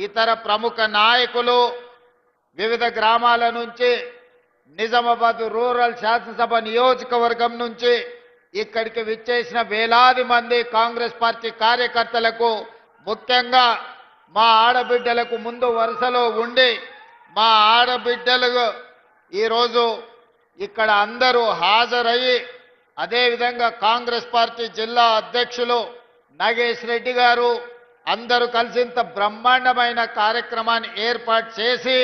ఇతర ప్రముఖ నాయకులు వివిధ గ్రామాల నుంచి నిజామాబాద్ రూరల్ శాసనసభ నియోజకవర్గం నుంచి ఇక్కడికి విచ్చేసిన వేలాది మంది కాంగ్రెస్ పార్టీ కార్యకర్తలకు ముఖ్యంగా మా ఆడబిడ్డలకు ముందు వరుసలో ఉండి మా ఆడబిడ్డలు ఈరోజు ఇక్కడ అందరూ హాజరయ్యి అదేవిధంగా కాంగ్రెస్ పార్టీ జిల్లా అధ్యక్షులు నాగేష్ రెడ్డి గారు అందరూ కలిసి ఇంత బ్రహ్మాండమైన కార్యక్రమాన్ని ఏర్పాటు చేసి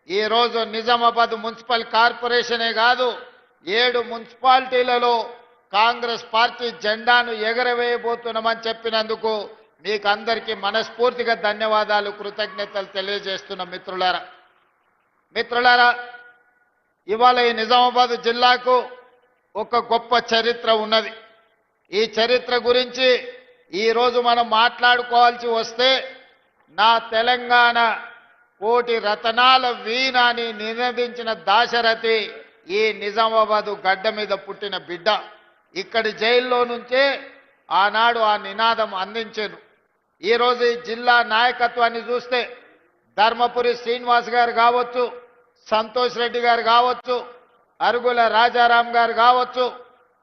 ఈరోజు నిజామాబాద్ మున్సిపల్ కార్పొరేషనే కాదు 7 మున్సిపాలిటీలలో కాంగ్రెస్ పార్టీ జెండాను ఎగరవేయబోతున్నామని చెప్పినందుకు మీకు అందరికీ మనస్ఫూర్తిగా ధన్యవాదాలు కృతజ్ఞతలు తెలియజేస్తున్న మిత్రులారా ఇవాళ ఈ నిజామాబాద్ జిల్లాకు ఒక గొప్ప చరిత్ర ఉన్నది. ఈ చరిత్ర గురించి ఈరోజు మనం మాట్లాడుకోవాల్సి వస్తే నా తెలంగాణ కోటి రతనాల వీణ అని నినదించిన దాశరథి ఈ నిజామాబాదు గడ్డ మీద పుట్టిన బిడ్డ. ఇక్కడి జైల్లో నుంచే ఆనాడు ఆ నినాదం అందించారు. ఈరోజు ఈ జిల్లా నాయకత్వాన్ని చూస్తే ధర్మపురి శ్రీనివాస్ గారు కావచ్చు, సంతోష్ రెడ్డి గారు కావచ్చు, అరుగుల రాజారాం గారు కావచ్చు,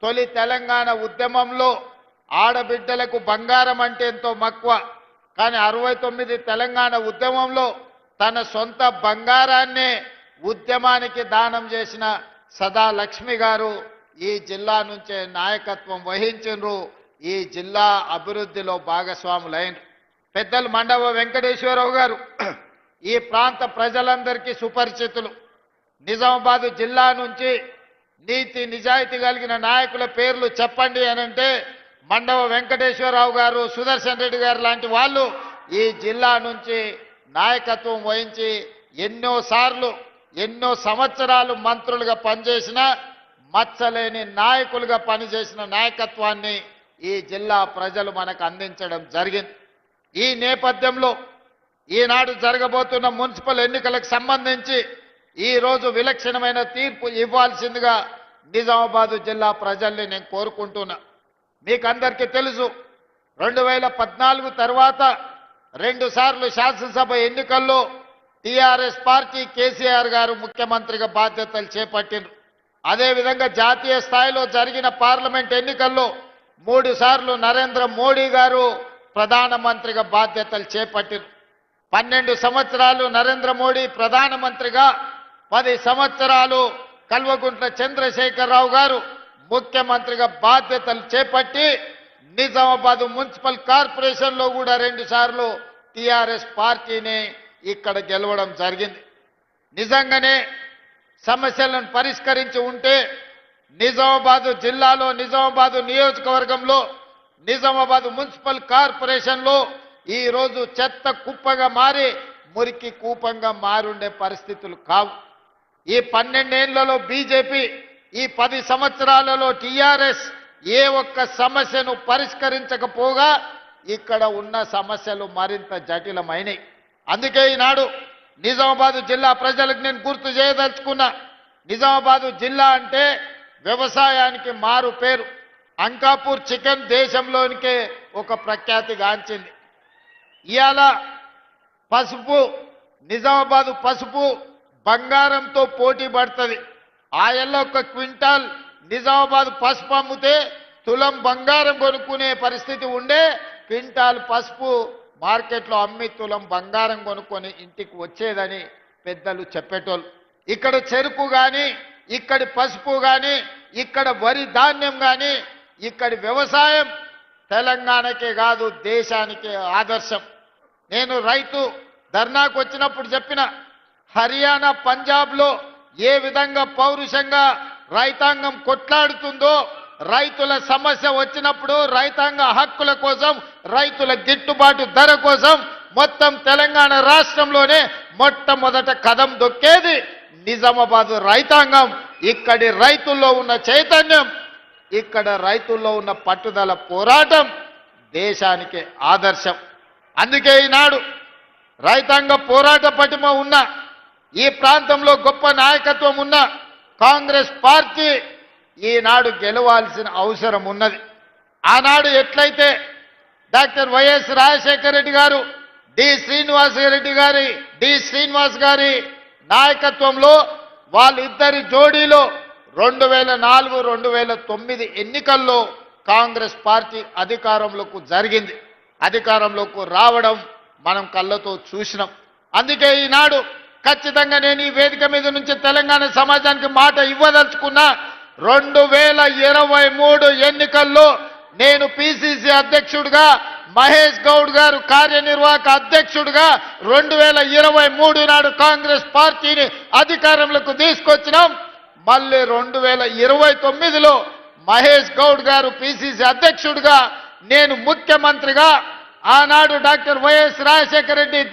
తొలి తెలంగాణ ఉద్యమంలో ఆడబిడ్డలకు బంగారం అంటే ఎంతో మక్కువ. కానీ 69 తెలంగాణ ఉద్యమంలో తన సొంత బంగారాన్నే ఉద్యమానికి దానం చేసిన సదా లక్ష్మి గారు ఈ జిల్లా నుంచే నాయకత్వం వహించారు. ఈ జిల్లా అభివృద్ధిలో భాగస్వాములైన పెద్దలు మండవ వెంకటేశ్వరరావు గారు ఈ ప్రాంత ప్రజలందరికీ సుపరిచితులు. నిజామాబాద్ జిల్లా నుంచి నీతి నిజాయితీ కలిగిన నాయకుల పేర్లు చెప్పండి అనంటే మండవ వెంకటేశ్వరరావు గారు, సుదర్శన్ రెడ్డి గారు లాంటి వాళ్ళు ఈ జిల్లా నుంచి నాయకత్వం వహించి ఎన్నో సంవత్సరాలు మంత్రులుగా పనిచేసిన మచ్చలేని నాయకులుగా పనిచేసిన నాయకత్వాన్ని ఈ జిల్లా ప్రజలు మనకు అందించడం జరిగింది. ఈ నేపథ్యంలో ఈనాడు జరగబోతున్న మున్సిపల్ ఎన్నికలకు సంబంధించి ఈరోజు విలక్షణమైన తీర్పు ఇవ్వాల్సిందిగా నిజామాబాద్ జిల్లా ప్రజల్ని నేను కోరుకుంటున్నా. మీకు అందరికీ తెలుసు 2014 తర్వాత 2 సార్లు శాసనసభ ఎన్నికల్లో టీఆర్ఎస్ పార్టీ కేసీఆర్ గారు ముఖ్యమంత్రిగా బాధ్యతలు చేపట్టారు. అదేవిధంగా జాతీయ స్థాయిలో జరిగిన పార్లమెంట్ ఎన్నికల్లో 3 సార్లు నరేంద్ర మోడీ గారు ప్రధానమంత్రిగా బాధ్యతలు చేపట్టారు. 12 సంవత్సరాలు నరేంద్ర మోడీ ప్రధానమంత్రిగా, 10 సంవత్సరాలు కల్వకుంట్ల చంద్రశేఖరరావు గారు ముఖ్యమంత్రిగా బాధ్యతలు చేపట్టి నిజామాబాద్ మున్సిపల్ కార్పొరేషన్లో కూడా 2 సార్లు టీఆర్ఎస్ పార్టీని ఇక్కడ గెలవడం జరిగింది. నిజంగానే సమస్యలను పరిష్కరించి ఉంటే నిజామాబాద్ జిల్లాలో, నిజామాబాద్ నియోజకవర్గంలో, నిజామాబాద్ మున్సిపల్ కార్పొరేషన్లో ఈరోజు చెత్త కుప్పగా మారి మురికి కూపంగా మారుండే పరిస్థితులు కావు. ఈ 12 ఏళ్లలో బీజేపీ, ఈ 10 సంవత్సరాలలో టీఆర్ఎస్ ఏ ఒక్క సమస్యను పరిష్కరించకపోగా ఇక్కడ ఉన్న సమస్యలు మరింత జటిలమైనవి. అందుకే ఈనాడు నిజామాబాద్ జిల్లా ప్రజలకు నేను గుర్తు చేయదలుచుకున్నా. నిజామాబాద్ జిల్లా అంటే వ్యవసాయానికి మారు పేరు. అంకాపూర్ చికెన్ దేశంలోనికే ఒక ప్రఖ్యాతి గాంచింది. ఇవాళ పసుపు, నిజామాబాద్ పసుపు బంగారంతో పోటీ పడుతుంది. ఆయల్లో 1 క్వింటాల్ నిజామాబాద్ పసుపు అమ్మితే తులం బంగారం కొనుక్కునే పరిస్థితి ఉండే, క్వింటాల్ పసుపు మార్కెట్లో అమ్మి తులం బంగారం కొనుక్కొని ఇంటికి వచ్చేదని పెద్దలు చెప్పేటోళ్ళు. ఇక్కడ చెరుకు కానీ, ఇక్కడి పసుపు కానీ, ఇక్కడ వరి ధాన్యం కానీ, ఇక్కడి వ్యవసాయం తెలంగాణకే కాదు దేశానికే ఆదర్శం. నేను రైతు ధర్నాకు వచ్చినప్పుడు చెప్పిన, హర్యానా పంజాబ్లో ఏ విధంగా పౌరుషంగా రైతాంగం కొట్లాడుతుందో, రైతుల సమస్య వచ్చినప్పుడు రైతాంగ హక్కుల కోసం, రైతుల గిట్టుబాటు ధర కోసం మొత్తం తెలంగాణ రాష్ట్రంలోనే మొట్టమొదట కదం దొక్కేది నిజామాబాద్ రైతాంగం. ఇక్కడి రైతుల్లో ఉన్న చైతన్యం, ఇక్కడ రైతుల్లో ఉన్న పట్టుదల పోరాటం దేశానికి ఆదర్శం. అందుకే ఈనాడు రైతాంగ పోరాట పటిమ ఉన్న, ఈ ప్రాంతంలో గొప్ప నాయకత్వం ఉన్న కాంగ్రెస్ పార్టీ ఈనాడు గెలవాల్సిన అవసరం ఉన్నది. ఆనాడు ఎట్లయితే డాక్టర్ వైఎస్ రాజశేఖర రెడ్డి గారు డి శ్రీనివాస్ గారి నాయకత్వంలో వాళ్ళిద్దరి జోడీలో 2004 2009 ఎన్నికల్లో కాంగ్రెస్ పార్టీ అధికారంలోకి రావడం మనం కళ్ళతో చూసినాం. అందుకే ఈనాడు ఖచ్చితంగా నేను ఈ వేదిక మీద నుంచి తెలంగాణ సమాజానికి మాట ఇవ్వదలుచుకున్నా. 2023 ఎన్నికల్లో నేను పిసిసి అధ్యక్షుడిగా, మహేష్ గౌడ్ గారు కార్యనిర్వాహక అధ్యక్షుడిగా 2023 నాడు కాంగ్రెస్ పార్టీని అధికారంలోకి తీసుకొచ్చినాం. మళ్ళీ 2029లో మహేష్ గౌడ్ గారు పిసిసి అధ్యక్షుడిగా, నేను ముఖ్యమంత్రిగా, ఆనాడు డాక్టర్ వైఎస్ రాజశేఖర రెడ్డి